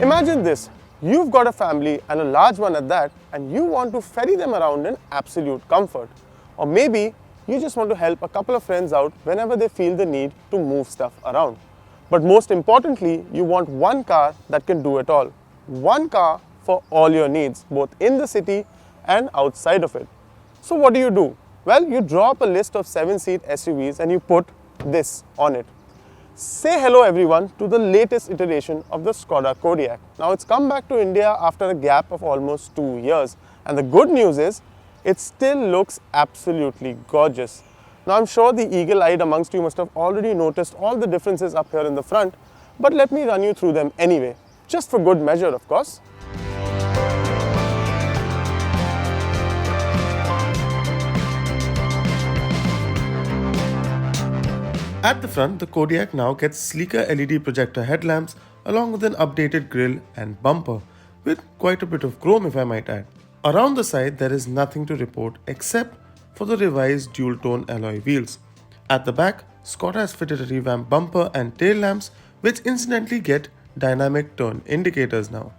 Imagine this, you've got a family and a large one at that, and you want to ferry them around in absolute comfort. Or maybe you just want to help a couple of friends out whenever they feel the need to move stuff around. But most importantly, you want one car that can do it all. One car for all your needs, both in the city and outside of it. So what do? Well, you draw up a list of 7-seat SUVs and you put this on it. Say hello everyone to the latest iteration of the Skoda Kodiaq. Now it's come back to India after a gap of almost 2 years, and the good news is it still looks absolutely gorgeous. Now I'm sure the eagle-eyed amongst you must have already noticed all the differences up here in the front, but let me run you through them anyway, just for good measure of course. At the front, the Kodiaq now gets sleeker LED projector headlamps along with an updated grille and bumper, with quite a bit of chrome if I might add. Around the side there is nothing to report except for the revised dual-tone alloy wheels. At the back, Skoda has fitted a revamped bumper and tail lamps, which incidentally get dynamic turn indicators now.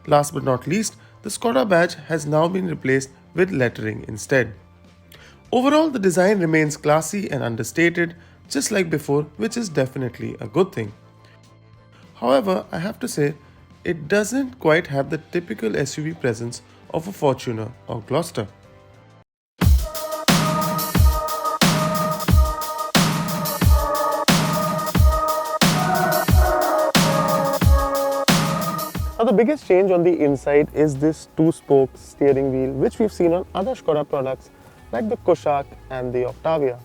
Last but not least, the Skoda badge has now been replaced with lettering instead. Overall, the design remains classy and understated, just like before, which is definitely a good thing. However, I have to say, it doesn't quite have the typical SUV presence of a Fortuner or Gloster. Now the biggest change on the inside is this 2-spoke steering wheel, which we've seen on other Skoda products like the Kodiaq and the Octavia.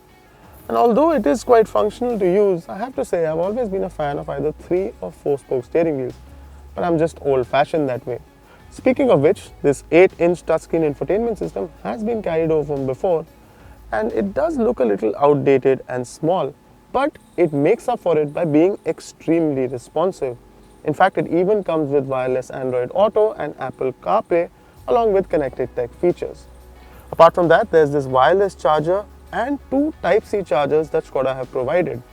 And although it is quite functional to use, I have to say I've always been a fan of either 3 or 4-spoke steering wheels, but I'm just old-fashioned that way. Speaking of which, this 8-inch touchscreen infotainment system has been carried over from before, and it does look a little outdated and small, but it makes up for it by being extremely responsive. In fact, it even comes with wireless Android Auto and Apple CarPlay along with connected tech features. Apart from that, there's this wireless charger and 2 Type-C chargers that Skoda have provided.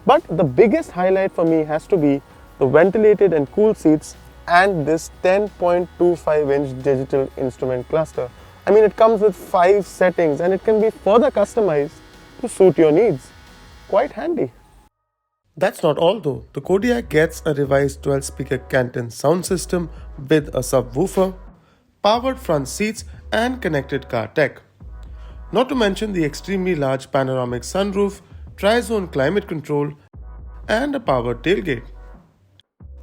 But the biggest highlight for me has to be the ventilated and cooled seats and this 10.25-inch digital instrument cluster. I mean, it comes with 5 settings and it can be further customized to suit your needs. Quite handy. That's not all though. The Kodiaq gets a revised 12-speaker Canton sound system with a subwoofer, powered front seats and connected car tech. Not to mention the extremely large panoramic sunroof, tri-zone climate control and a powered tailgate.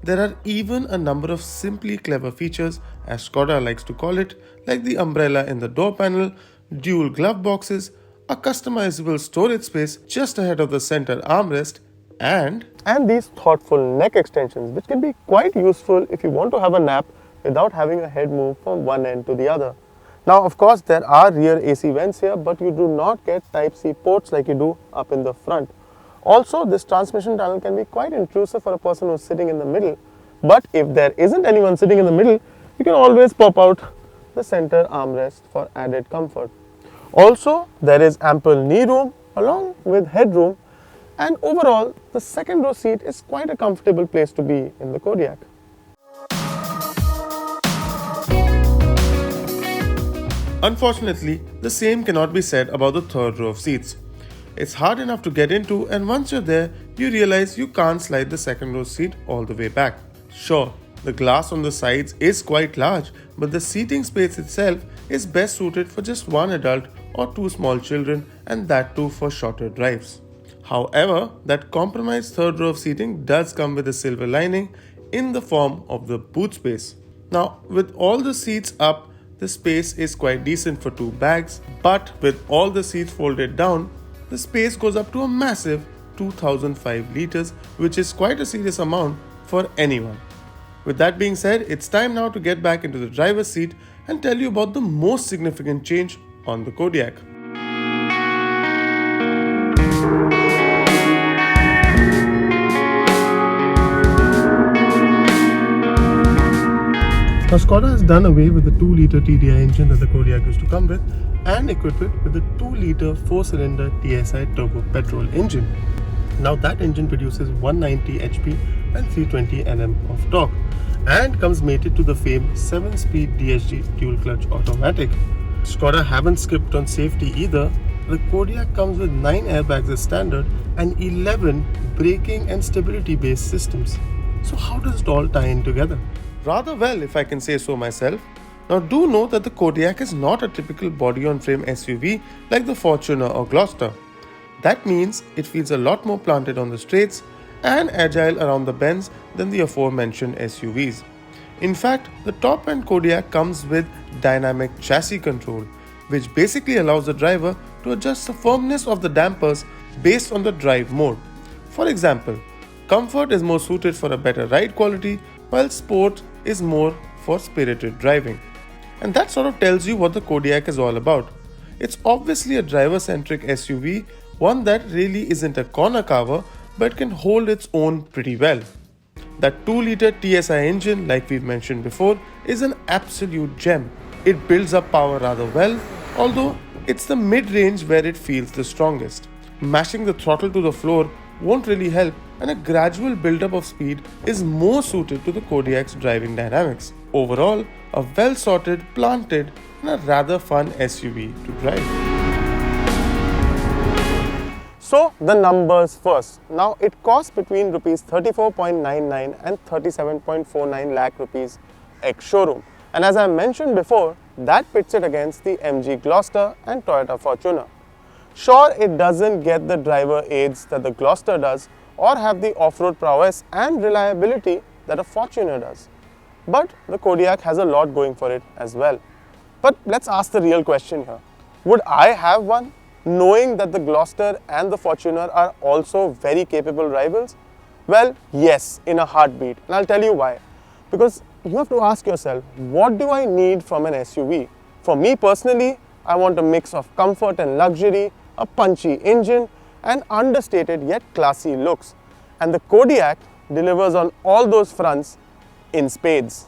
There are even a number of simply clever features, as Skoda likes to call it, like the umbrella in the door panel, dual glove boxes, a customizable storage space just ahead of the center armrest, and these thoughtful neck extensions, which can be quite useful if you want to have a nap without having a head move from one end to the other. Now, of course, there are rear AC vents here, but you do not get Type-C ports like you do up in the front. Also, this transmission tunnel can be quite intrusive for a person who's sitting in the middle, but if there isn't anyone sitting in the middle, you can always pop out the center armrest for added comfort. Also, there is ample knee room along with headroom, and overall, the second row seat is quite a comfortable place to be in the Kodiaq. Unfortunately, the same cannot be said about the third row of seats. It's hard enough to get into, and once you're there, you realize you can't slide the second row seat all the way back. Sure, the glass on the sides is quite large, but the seating space itself is best suited for just one adult or 2 small children, and that too for shorter drives. However, that compromised third row of seating does come with a silver lining in the form of the boot space. Now, with all the seats up, the space is quite decent for 2 bags, but with all the seats folded down, the space goes up to a massive 2005 liters, which is quite a serious amount for anyone. With that being said, it's time now to get back into the driver's seat and tell you about the most significant change on the Kodiaq. Now Skoda has done away with the 2-litre TDI engine that the Kodiaq used to come with and equipped it with a 2-litre 4-cylinder TSI turbo petrol engine. Now that engine produces 190 HP and 320 Nm of torque. and comes mated to the famed 7-speed DSG dual clutch automatic. Skoda haven't skipped on safety either. The Kodiaq comes with 9 airbags as standard and 11 braking and stability based systems. So how does it all tie in together? Rather well, if I can say so myself. Now do note that the Kodiaq is not a typical body-on-frame SUV like the Fortuner or Gloster. That means it feels a lot more planted on the straights and agile around the bends than the aforementioned SUVs. In fact, the top-end Kodiaq comes with dynamic chassis control, which basically allows the driver to adjust the firmness of the dampers based on the drive mode. For example, comfort is more suited for a better ride quality, while sport is more for spirited driving. And that sort of tells you what the Kodiaq is all about. It's obviously a driver-centric SUV, one that really isn't a corner carver but can hold its own pretty well. That 2-liter TSI engine, like we've mentioned before, is an absolute gem. It builds up power rather well, although it's the mid-range where it feels the strongest. Mashing the throttle to the floor won't really help, and a gradual build-up of speed is more suited to the Kodiaq's driving dynamics. Overall, a well-sorted, planted, and a rather fun SUV to drive. So the numbers first. Now it costs between rupees 34.99 and 37.49 lakh rupees ex-showroom. And as I mentioned before, that pits it against the MG Gloster and Toyota Fortuner. Sure, it doesn't get the driver aids that the Gloster does or have the off-road prowess and reliability that a Fortuner does. But the Kodiaq has a lot going for it as well. But let's ask the real question here. Would I have one, knowing that the Gloster and the Fortuner are also very capable rivals? Well, yes, in a heartbeat. And I'll tell you why. Because you have to ask yourself, what do I need from an SUV? For me personally, I want a mix of comfort and luxury, a punchy engine, and understated yet classy looks. And the Kodiaq delivers on all those fronts in spades.